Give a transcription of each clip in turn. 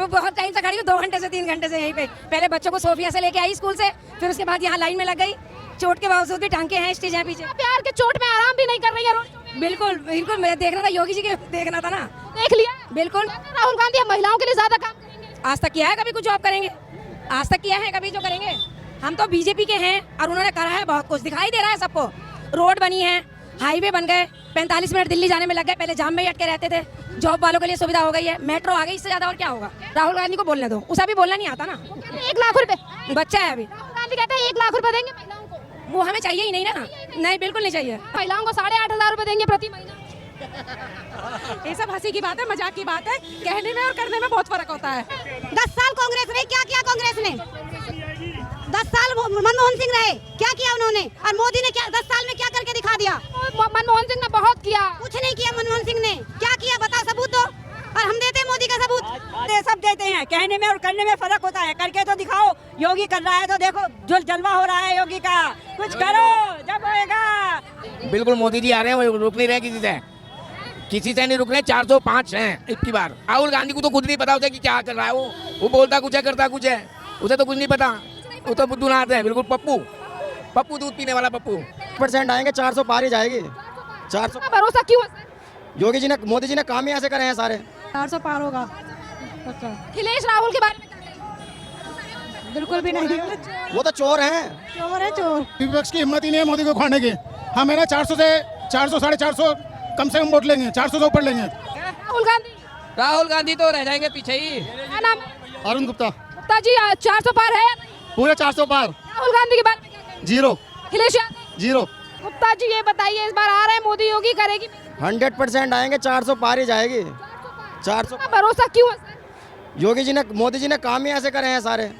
बहुत टाइम से खड़ी हूँ, 2 घंटे से 3 घंटे से यहीं पे। पहले बच्चों को सोफिया से लेके आई स्कूल से, फिर उसके बाद यहाँ लाइन में लग गई। चोट के बावजूद भी टांके हैं, स्टेज है पीछे। प्यार के चोट में आराम भी नहीं कर रही है रोड शो में। बिल्कुल बिल्कुल, मैं देखना था, योगी जी के देखना था ना। देख लिया बिल्कुल। राहुल गांधी अब महिलाओं के लिए ज्यादा काम करेंगे। आज तक किया है कभी कुछ जॉब करेंगे? आज तक किया है कभी जो करेंगे? हम तो बीजेपी के हैं और उन्होंने करा है बहुत कुछ, दिखाई दे रहा है सबको। रोड बनी है, हाईवे बन गए, 45 मिनट दिल्ली जाने में लग गए, पहले जाम में ही अटके रहते थे। जॉब वालों के लिए सुविधा हो गई है, मेट्रो आ गई, इससे ज्यादा और क्या होगा? राहुल गांधी को बोलने दो, उसे भी बोलना नहीं आता ना। 1 लाख रुपए बच्चा है अभी। राहुल गांधी कहते हैं 1 लाख रुपए देंगे महिलाओं को। वो हमें चाहिए ही नहीं ना। नहीं, बिल्कुल नहीं चाहिए। महिलाओं को 8,500 रुपए देंगे प्रति महीना। ये सब हंसी की बात है, मजाक की बात है। कहने में और करने में बहुत फर्क होता है। 10 साल कांग्रेस रही, क्या किया कांग्रेस ने? 10 साल मनमोहन सिंह रहे, क्या किया उन्होंने? और मोदी ने क्या 10 साल में क्या करके दिखा दिया? मनमोहन सिंह ने बहुत किया। कुछ नहीं किया मनमोहन सिंह ने, क्या किया बताओ, सबूत दो। और हम देते हैं मोदी का सबूत। ये सब देते हैं, कहने में और करने में फर्क होता है। करके तो दिखाओ, योगी कर रहा है तो देखो, जो जलवा हो रहा है योगी का। कुछ करो जब होएगा। बिल्कुल मोदी जी आ रहे हैं, वो रुक नहीं रहे किसी से नहीं रुक रहे। 405 हैं इतनी बार। राहुल गांधी को तो खुद नहीं पता होता कि क्या कर रहा है वो बोलता कुछ है करता कुछ है, उसे तो कुछ नहीं पता। वो तो बुद्धू नाथ है, बिल्कुल पप्पू दूध पीने वाला पप्पू। % आएंगे, 400 पार ही जाएगी। 400 का भरोसा क्यों है सर? योगी जी ने, मोदी जी ने काम ही ऐसे करे हैं सारे। 400 पार होगा। अखिलेश राहुल के बारे में क्या कहेंगे? बिल्कुल भी नहीं। वो तो चोर हैं। चोर है चोर। विपक्ष की हिम्मत ही नहीं है मोदी को उखाड़ने की। हम है ना 400 से 400 450 कम से कम वोट लेंगे, 400 से ऊपर लेंगे। राहुल गांधी तो रह जाएंगे पीछे ही। क्या नाम है? अरुण गुप्ता। गुप्ता जी 400 पार है या नहीं? पूरे 400 पार। राहुल गांधी के बारे में क्या कहेंगे? 0 अखिलेश यादव 0। गुप्ता जी ये बताइए, इस बार आ रहे हैं मोदी, योगी करेगी? 100% आएंगे, 400 पार ही जाएगी। 400 का भरोसा क्यों है सर? योगी जी ने, मोदी जी ने काम ही ऐसे करे हैं सारे।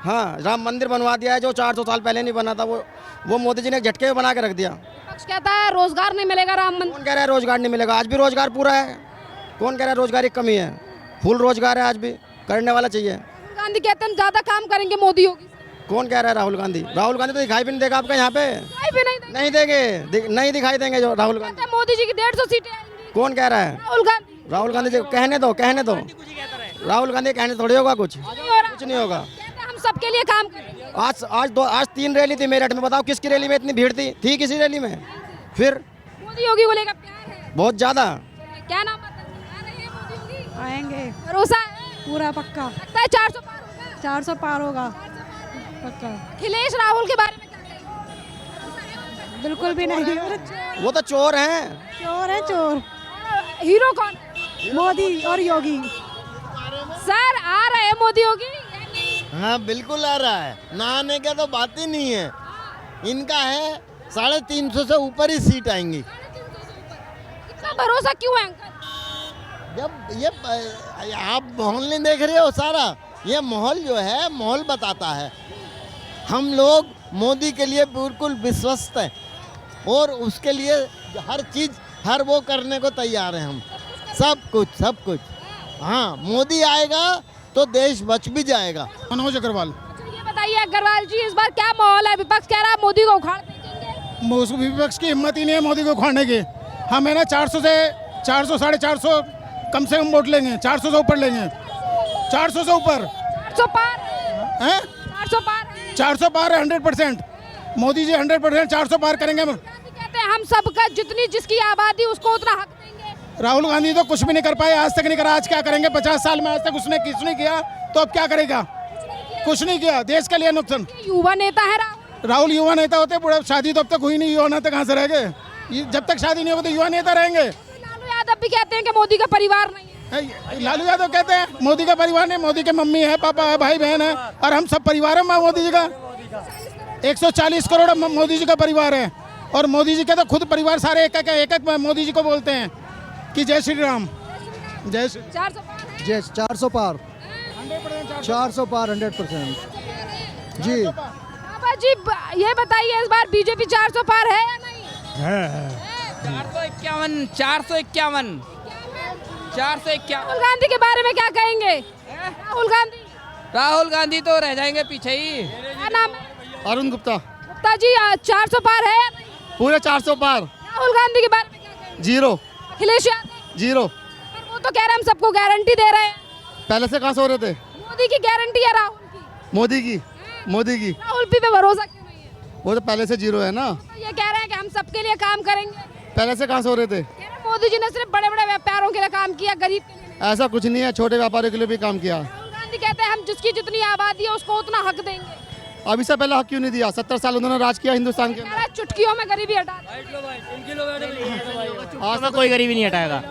हाँ, राम मंदिर बनवा दिया है जो 400 साल पहले नहीं बना था, वो मोदी जी ने झटके में बना के रख दिया। विपक्ष कहता है रोजगार नहीं मिलेगा राम मंदिर। कौन कह रहा है रोजगार नहीं मिलेगा? आज भी रोजगार पूरा है। कौन कह रहा है रोजगार की कमी है? फुल रोजगार है आज भी, करने वाला चाहिए। राहुल गांधी कहते हैं ज्यादा काम करेंगे मोदी योगी से। कौन कह रहा है राहुल गांधी? राहुल गांधी तो दिखाई भी नहीं देगा आपका यहाँ पे। दिखाई भी नहीं देंगे। नहीं देंगे, नहीं दिखाई देंगे जो राहुल गांधी। कहते हैं मोदी जी की 150 सीटें आएंगी। कौन कह रहा है? राहुल गांधी जी कहने दो। राहुल गांधी कहने थोड़ी होगा कुछ नहीं होगा। कहते हैं हम सबके लिए काम करेंगे। आज 3 रैली थी मेरठ में, बताओ किसकी रैली में इतनी भीड़ थी किसी रैली में? फिर मोदी योगी को लेकर प्यार है बहुत ज्यादा। क्या नाम बता रहे हैं? मोदी योगी आएंगे भरोसा है पूरा पक्का। लगता है 400 पार होगा। 400 पार होगा पक्का। अखिलेश राहुल के बारे में क्या कहेंगे? बिल्कुल भी नहीं। वो तो चोर हैं। चोर है चोर। हीरो कौन है? मोदी और योगी। सर आ रहे हैं मोदी योगी? हाँ बिल्कुल आ रहा है, ना आने का तो बात ही नहीं है। इनका है 350 से ऊपर ही सीट आएंगी। इतना भरोसा क्यों है अंकल? जब ये आप माहौल नहीं देख रहे हो सारा, ये माहौल जो है माहौल बताता है। हम लोग मोदी के लिए बिल्कुल विश्वस्त हैं और उसके लिए हर चीज़ हर वो करने को तैयार हैं हम। सब कुछ। हाँ, मोदी आएगा तो देश बच भी जाएगा। मनोज अग्रवाल। ये बताइए अग्रवाल जी, इस बार क्या माहौल है? विपक्ष कह रहा है मोदी को उखाड़ देंगे। विपक्ष की हिम्मत ही नहीं है मोदी को उखाड़ने की। हम है ना 400 से 400 450 कम से कम वोट लेंगे, 400 से ऊपर लेंगे। 400 से ऊपर। 400 पार हैं? 400 पार 400 पार है 100%। मोदी जी 100% 400 पार करेंगे। कहते हैं हम सबका जितनी जिसकी आबादी उसको उतना हक देंगे। राहुल गांधी तो कुछ भी नहीं कर पाए, आज तक नहीं करा। आज क्या करेंगे? 50 साल में आज तक उसने कुछ नहीं किया, तो अब क्या करेगा? कुछ नहीं किया, देश के लिए नुकसान। युवा नेता है राहुल युवा नेता होते, बुढ़ा शादी तो अब तक हुई नहीं, युवा नेता कहाँ से रह गए? जब तक शादी नहीं होगी तो युवा नेता रहेंगे। लालू यादव भी कहते हैं कि मोदी का परिवार नहीं है। लालू यादव कहते हैं मोदी का परिवार नहीं, मोदी के मम्मी है, पापा है, भाई बहन है, और हम सब परिवार है मोदी जी का। 140 करोड़ मोदी जी का परिवार है, और मोदी जी के तो खुद परिवार सारे एक एक मोदी जी को बोलते हैं कि जय श्री राम। जय 400 पार है? जय 400 पार 400 पार 100% जी। बाबा जी ये बताइए, इस बार बीजेपी 400 पार है या नहीं? 451 राहुल गांधी के बारे में क्या कहेंगे? राहुल गांधी तो रह जाएंगे पीछे ही। क्या नाम है? अरुण गुप्ता। गुप्ता जी 400 पार है या नहीं? पूरे 400 पार। राहुल गांधी के बारे में क्या कहेंगे? 0। अखिलेश यादव 0। पर वो तो कह रहे हैं हम सबको गारंटी दे रहे हैं। पहले से कहाँ से हो रहे थे? मोदी की गारंटी है राहुल की। मोदी की राहुल पे भरोसा क्यों नहीं है? वो तो पहले से जीरो है ना। तो ये कह रहे हैं कि हम सबके लिए काम करेंगे। पहले से कहाँ से हो रहे थे? कह रहे हैं मोदी जी ने सिर्फ बड़े बड़े व्यापारों के लिए काम किया, गरीब के लिए नहीं। ऐसा कुछ नहीं है, छोटे व्यापारियों के लिए भी काम किया। राहुल गांधी कहते हैं हम जिसकी जितनी आबादी है उसको उतना हक देंगे। अब इससे पहले हक क्यों नहीं दिया? 70 साल उन्होंने राज किया हिंदुस्तान के कह रहा है चुटकियों में गरीबी हटा देंगे। आज में कोई गरीबी नहीं हटाएगा।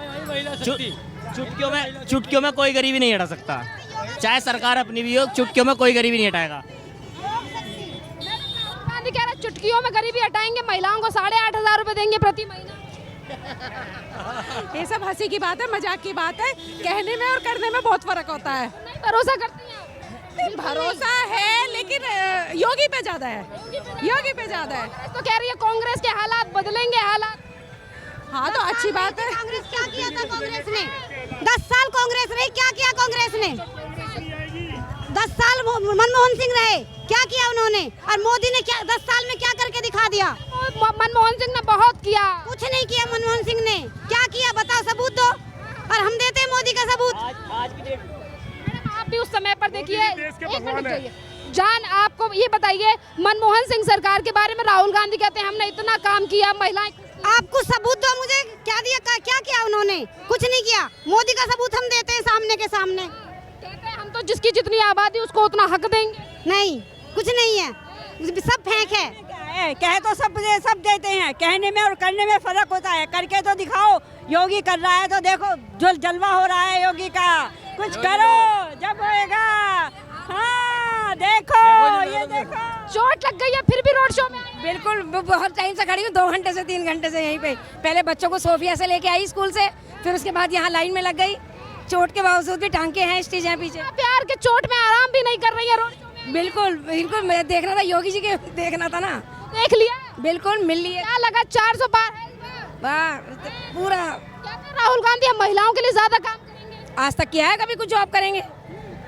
चुटकियों में कोई गरीबी नहीं हटा सकता, चाहे सरकार अपनी भी हो। चुटकियों में कोई गरीबी नहीं हटाएगा। गांधी कह रहा है चुटकियों में गरीबी हटाएंगे, महिलाओं को 8,500 रुपए देंगे प्रति महीना। ये सब हंसी की बात है, मजाक की बात है। कहने में और करने में बहुत फर्क होता है। नहीं भरोसा करती हैं आप? भरोसा है लेकिन योगी पे ज्यादा है, योगी पे ज्यादा है। तो कह रही है कांग्रेस के हालात बदलेंगे, हालात। हाँ तो अच्छी बात है। कांग्रेस क्या किया था कांग्रेस ने? 10 साल कांग्रेस रही, क्या किया कांग्रेस ने? 10 साल मनमोहन सिंह रहे, क्या किया उन्होंने? और मोदी ने क्या 10 साल में क्या करके दिखा दिया? मनमोहन सिंह ने बहुत किया। कुछ नहीं किया मनमोहन सिंह ने। क्या किया बताओ, सबूत दो और हम देते हैं मोदी का सबूत। आप भी उस समय पर देखिए, एक मिनट चाहिए जान, आपको ये बताइए मनमोहन सिंह सरकार के बारे में राहुल गांधी कहते हैं हमने इतना काम किया, महिलाएं। आप कुछ सबूत दो मुझे, क्या दिया, क्या किया उन्होंने? कुछ नहीं किया। मोदी का सबूत हम देते हैं सामने के सामने। कहते हैं हम तो जिसकी जितनी आबादी उसको उतना हक देंगे। नहीं, कुछ नहीं है, सब फेंक है। कह तो सब देते हैं, कहने में और करने में फर्क होता है। करके तो दिखाओ, योगी कर रहा है तो देखो जो जलवा हो रहा है योगी का। कुछ करो जब होएगा। हाँ देखो, ये देखो। चोट लग गई है फिर भी रोड शो में आई। बिल्कुल, बहुत टाइम से खड़ी हूँ, 2 घंटे से 3 घंटे से यहीं पे। पहले बच्चों को सोफिया से लेके आई स्कूल से, फिर उसके बाद यहाँ लाइन में लग गई। चोट के बावजूद भी टांके हैं, स्टेज है पीछे। प्यार के चोट में आराम भी नहीं कर रही है रोड शो में। बिल्कुल बिल्कुल, मैं देखना था योगी जी के, देखना था ना। देख लिया, बिल्कुल मिल लिए। क्या लगा 400 पार है वाह पूरा। कहते हैं राहुल गांधी हम महिलाओं के लिए ज्यादा काम करेंगे। आज तक किया है कभी कुछ जॉब करेंगे?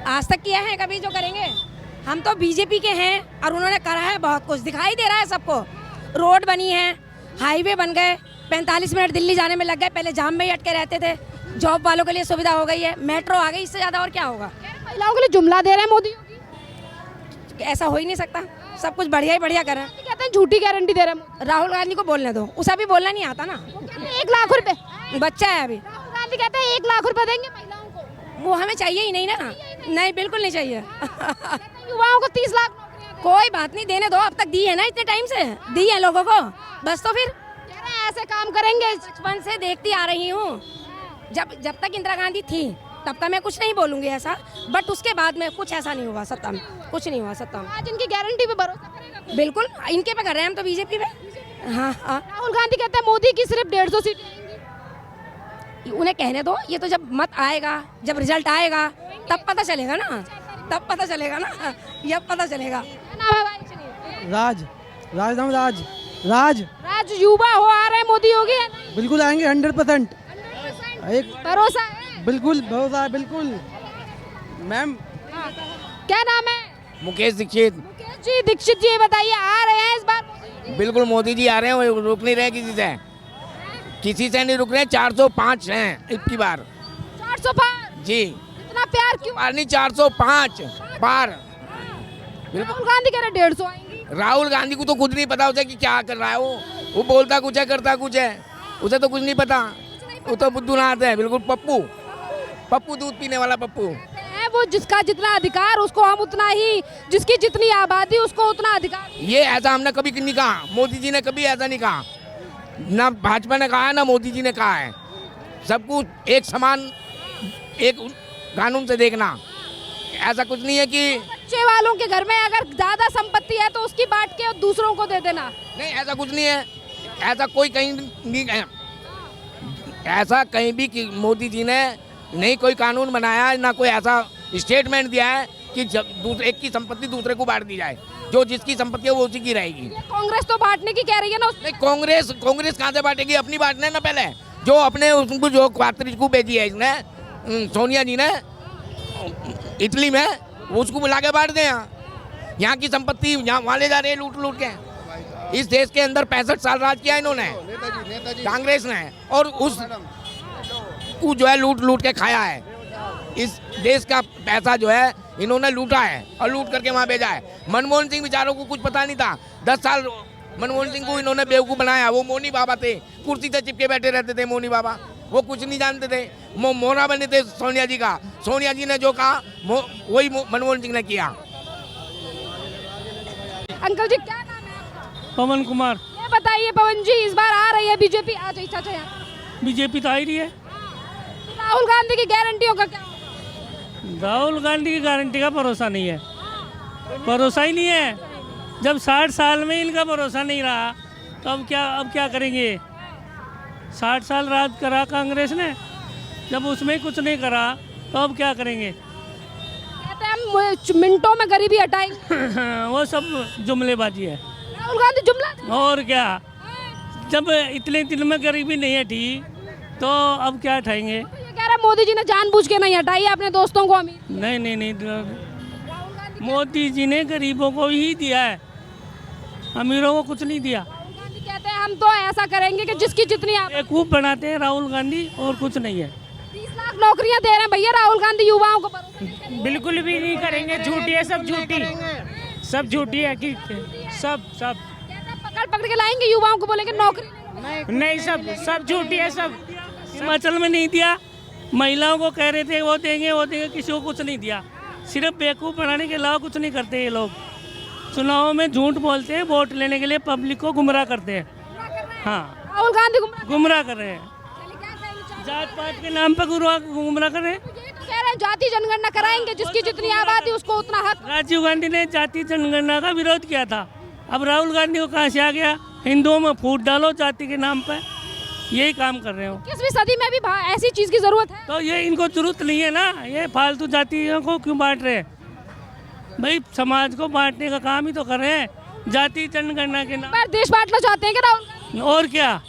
आज तक किया है कभी जो करेंगे? हम तो बीजेपी के हैं और उन्होंने करा है बहुत कुछ, दिखाई दे रहा है सबको। रोड बनी है, हाईवे बन गए, 45 मिनट दिल्ली जाने में लग गए, पहले जाम में ही अटके रहते थे। जॉब वालों के लिए सुविधा हो गई है, मेट्रो आ गई, इससे ज़्यादा और क्या होगा? महिलाओं के लिए जुमला दे रहे हैं मोदी योगी। ऐसा हो ही नहीं सकता, सब कुछ बढ़िया ही बढ़िया कर रहे हैं। कहते हैं झूठी गारंटी दे रहे हैं। राहुल गांधी को बोलने दो, उसे अभी बोलना नहीं आता ना, 1 लाख रुपए बच्चा है अभी। राहुल गांधी कहते हैं 1 लाख रुपए देंगे महिलाओं को। वो हमें चाहिए ही नहीं ना, नहीं बिल्कुल नहीं चाहिए। युवाओं को 30 लाख नौकरियां। कोई बात नहीं, देने दो, अब तक दी है ना, इतने टाइम से दी है लोगों को, बस। तो फिर कह रहे हैं ऐसे काम करेंगे। बचपन से देखती आ रही हूँ, जब तक इंदिरा गांधी थी तब तक मैं कुछ नहीं बोलूँगी ऐसा, बट उसके बाद में कुछ ऐसा नहीं हुआ सत्ता में, कुछ नहीं हुआ सत्ता में। आज इनकी गारंटी पे भरोसा करेगा? बिल्कुल, इनके पे कर रहे हैं हम तो, बीजेपी पे। हाँ हाँ, राहुल गांधी कहते हैं मोदी की सिर्फ 150 सीट आएंगी। उन्हें कहने दो, ये तो जब मत आएगा, जब रिजल्ट आएगा तब पता चलेगा ना, तब पता चलेगा ना, ये पता चलेगा। क्या नाम है भाई? राज नाम राज राज राज युवा हो आ रहे हैं मोदी योगी है ना? बिल्कुल आएंगे 100%। एक भरोसा है? बिल्कुल भरोसा है, बिल्कुल मैम। क्या नाम है? मुकेश दीक्षित। मुकेश जी, दीक्षित जी बताइए, आ रहे हैं इस बार मोदी? बिल्कुल मोदी जी आ रहे हैं, वो रुक नहीं रहे किसी से नहीं रुक रहे। 405 हैं इतनी बार। 400 पार जी, इतना प्यार क्यों? पार नहीं, 405 पार। राहुल गांधी कह रहे 150 आएंगी। राहुल गांधी को तो खुद नहीं पता उसे कि क्या कर रहा है वो बोलता कुछ है, करता कुछ है, उसे तो कुछ नहीं पता। वो तो बुद्धू नाथ है, बिल्कुल पप्पू दूध पीने वाला पप्पू है। वो जिसका जितना अधिकार उसको हम उतना ही, जिसकी जितनी आबादी उसको उतना अधिकार। ये ऐसा हमने कभी नहीं कहा, मोदी जी ने कभी ऐसा नहीं कहा, ना भाजपा ने कहा है ना मोदी जी ने कहा है। सबको एक समान, एक कानून से देखना, ऐसा कुछ नहीं है कि बच्चे वालों के घर में अगर ज्यादा संपत्ति है तो उसकी बांट के दूसरों को दे देना। नहीं, ऐसा कुछ नहीं है, ऐसा कोई कहीं नहीं है, ऐसा कहीं भी कि मोदी जी ने नहीं कोई कानून बनाया, ना कोई ऐसा स्टेटमेंट दिया है कि जब एक की संपत्ति दूसरे को बांट दी जाए, जो जिसकी संपत्ति है वो उसी की रहेगी। कांग्रेस तो बांटने की कह रही है ना। नहीं, कांग्रेस कहाँ से बांटेगी? अपनी बांटने ना पहले, जो अपने उसको जो क्वार्टरीज को भेजी है इसने, सोनिया जी ने इटली में, उसको बुला के बांट दें। यहाँ की संपत्ति यहाँ वहाँ ले जा रहे हैं लूट के। इस देश के अंदर 65 साल राज किया इन्होंने, कांग्रेस ने, और उस जो है लूट के खाया है। इस देश का पैसा जो है इन्होंने लूटा है और लूट करके वहाँ भेजा है। मनमोहन सिंह बेचारों को कुछ पता नहीं था। 10 साल मनमोहन सिंह को इन्होंने बेवकूफ़ बनाया। वो मोनी बाबा थे, कुर्सी से चिपके बैठे रहते थे मोनी बाबा, वो कुछ नहीं जानते थे। मोना बने थे सोनिया जी का, सोनिया जी ने जो कहा वही मनमोहन सिंह ने किया। अंकल जी क्या नाम है आपका? पवन कुमार। ये बताइए पवन जी, इस बार आ रही है बीजेपी? आ जाइए चाचा यहाँ। बीजेपी तो आ ही रही है। राहुल गांधी की गारंटियों का क्या? राहुल गांधी की गारंटी का भरोसा नहीं है, भरोसा ही नहीं है। जब 60 साल में इनका भरोसा नहीं रहा तो अब क्या करेंगे? 60 साल राज करा कांग्रेस ने, जब उसमें कुछ नहीं करा तो अब क्या करेंगे? कहते हैं हम मिनटों में गरीबी हटाएंगे। वो सब जुमलेबाजी है। राहुल गांधी जुमला। और क्या, जब इतने दिन में गरीबी नहीं हटी तो अब क्या हटाएंगे? ये कह रहा है मोदी जी ने जानबूझ के नहीं हटाई है अपने दोस्तों को अमीर। नहीं, मोदी जी ने गरीबों को ही दिया है, अमीरों को कुछ नहीं दिया। राहुल गांधी कहते हैं हम तो ऐसा करेंगे कि जिसकी जितनी बेवकूफ बनाते हैं राहुल गांधी, और कुछ नहीं है। 30 लाख नौकरियां दे रहे हैं भैया राहुल गांधी युवाओं को। बिल्कुल भी नहीं करेंगे, झूठी है, सब झूठी, सब झूठी है कि सब पकड़ के लाएंगे युवाओं को, बोलेंगे नौकरी नहीं, सब झूठी है। सब हिमाचल में नहीं दिया, महिलाओं को कह रहे थे वो देंगे, किसी को कुछ नहीं दिया। सिर्फ बेवकूफ़ बनाने के अलावा कुछ नहीं करते ये लोग। चुनाव में झूठ बोलते हैं, वोट लेने के लिए पब्लिक को गुमराह करते हैं। हाँ, राहुल गांधी गुमराह कर रहे हैं, जात पात के नाम पर गुमराह कर रहे हैं। कह रहे हैं जाति जनगणना कराएंगे, जिसकी जितनी आबादी उसको उतना हक। राजीव गांधी ने जाति जनगणना का विरोध किया था, अब राहुल गांधी को कहाँ से आ गया? हिंदुओं में फूट डालो जाति के नाम पर, यही काम कर रहे हो। 21वीं सदी में भी ऐसी चीज की जरूरत है? तो ये इनको जरूरत नहीं है ना, ये फालतू जातियों को क्यों बांट रहे हैं? भाई समाज को बांटने का काम ही तो कर रहे हैं, जाति जनगणना के नाम पर देश बांटना चाहते हैं कि राहुल गांधी? और क्या,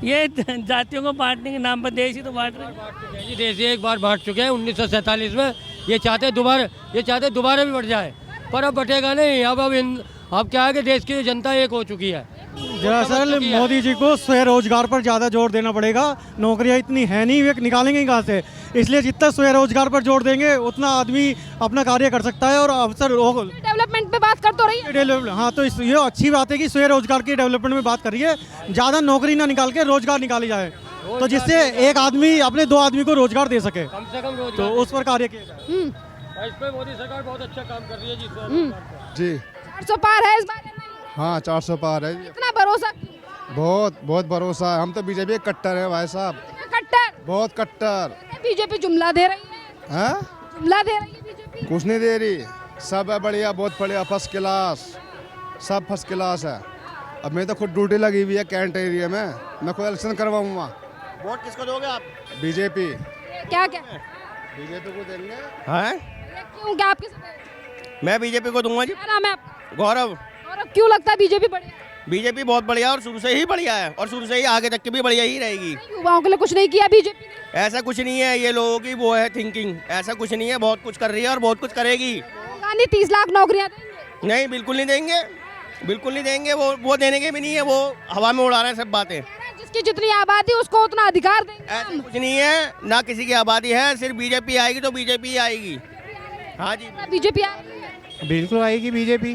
ये जातियों को बांटने के नाम पर देश ही तो बांट रहे हैं। देश एक बार बांट चुके हैं 1947 में, ये चाहते दोबारा भी बढ़ जाए, पर अब बटेगा नहीं। अब क्या है कि देश की जनता एक हो चुकी है। दरअसल मोदी जी को स्वरोजगार पर ज़्यादा जोर देना पड़ेगा। नौकरियां इतनी है नहीं, वे निकालेंगे ही कहाँ से? इसलिए जितना स्वरोजगार पर जोर देंगे उतना आदमी अपना कार्य कर सकता है और अवसर। डेवलपमेंट पे बात कर तो रही है। हाँ, तो ये अच्छी बात है कि स्वरोजगार की डेवलपमेंट में बात करिए। ज़्यादा नौकरी ना निकाल के रोजगार निकाली जाए, तो जिससे एक आदमी अपने 2 आदमी को रोजगार दे सके, कम से कम तो उस पर कार्य किया जाए। इस पे मोदी सरकार बहुत अच्छा काम कर रही है जी। 400 पार है इस बार? हाँ, 400 पार है। इतना भरोसा? बहुत भरोसा है। हम तो बीजेपी कट्टर है भाई साहब, कट्टर, बहुत कट्टर। बीजेपी जुमला दे रही है। जुमला दे रही है बीजेपी? कुछ नहीं दे रही, सब है बढ़िया, बहुत बढ़िया, फर्स्ट क्लास, सब फर्स्ट क्लास है। अब मैं तो खुद ड्यूटी लगी हुई है कैंट एरिया में, मैं कोई इलेक्शन करवाऊंगा। वोट किसको दोगे आप? बीजेपी। क्या बीजेपी को देंगे। हैं? क्यों, क्या आपके साथ? मैं बीजेपी को दूंगा जी। क्या नाम है आपका? गौरव। और क्यों लगता है बीजेपी बढ़िया? बीजेपी बहुत बढ़िया और शुरू से ही बढ़िया है, और शुरू से ही आगे तक की भी बढ़िया ही रहेगी। युवाओं के लिए कुछ नहीं किया बीजेपी ने? ऐसा कुछ नहीं है, ये लोगों की वो है थिंकिंग, ऐसा कुछ नहीं है। बहुत कुछ कर रही है और बहुत कुछ करेगी। राहुल गांधी 30 लाख नौकरियां देंगे? नहीं, बिल्कुल नहीं देंगे, बिल्कुल नहीं देंगे। वो देने के भी नहीं है, वो हवा में उड़ा रहे हैं सब बातें। जिसकी जितनी आबादी उसको उतना अधिकार देंगे? ऐसा कुछ नहीं है, ना किसी की आबादी है। सिर्फ बीजेपी आएगी तो बीजेपी आएगी। हाँ जी, बीजेपी आएगी, बिल्कुल आएगी बीजेपी।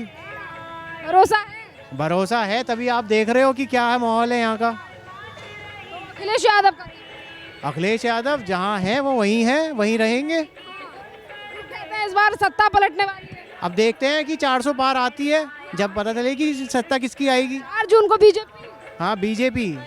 भरोसा है? भरोसा है, तभी आप देख रहे हो कि क्या है माहौल है यहाँ का। अखिलेश यादव का? अखिलेश यादव जहाँ है वो वहीं है, वहीं रहेंगे। कहते हैं इस बार सत्ता पलटने वाली है। अब देखते हैं कि 400 पार आती है, जब पता चलेगी सत्ता किसकी आएगी। 4 जून को बीजेपी? हाँ, बीजेपी।